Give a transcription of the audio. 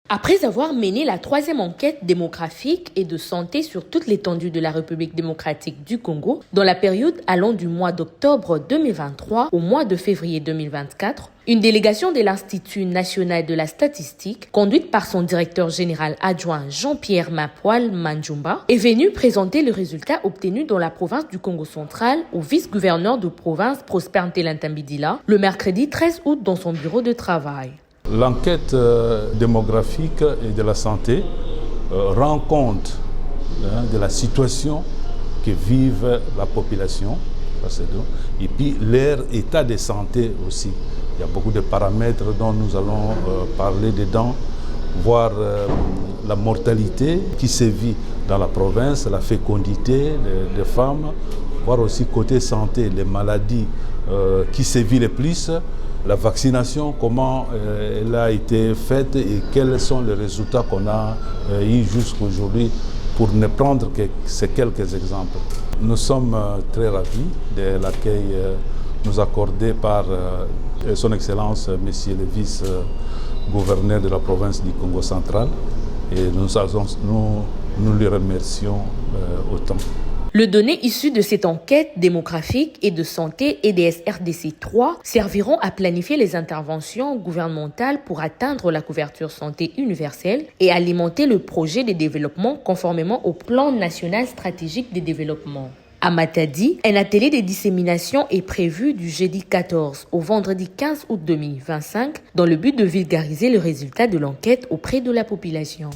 Après avoir mené la troisième enquête démographique et de santé sur toute l'étendue de la République démocratique du Congo, dans la période allant du mois d'octobre 2023 au mois de février 2024, une délégation de l'Institut national de la statistique, conduite par son directeur général adjoint Jean-Pierre Mapoal Manjumba, est venue présenter le résultat obtenu dans la province du Congo central au vice-gouverneur de province Prosper Ntelantambidila le mercredi 13 août dans son bureau de travail. L'enquête démographique et de la santé rend compte de la situation que vive la population et puis leur état de santé aussi. Il y a beaucoup de paramètres dont nous allons parler dedans, voir la mortalité qui sévit dans la province, la fécondité des femmes, voir aussi côté santé les maladies qui sévit le plus, la vaccination, comment elle a été faite et quels sont les résultats qu'on a eu jusqu'aujourd'hui, pour ne prendre que ces quelques exemples. Nous sommes très ravis de l'accueil nous accordé par son Excellence, Monsieur le vice-gouverneur de la province du Congo central, et nous lui remercions autant. Les données issues de cette enquête démographique et de santé EDS-RDC 3 serviront à planifier les interventions gouvernementales pour atteindre la couverture santé universelle et alimenter le projet de développement conformément au plan national stratégique de développement. À Matadi, un atelier de dissémination est prévu du jeudi 14 au vendredi 15 août 2025 dans le but de vulgariser le résultat de l'enquête auprès de la population.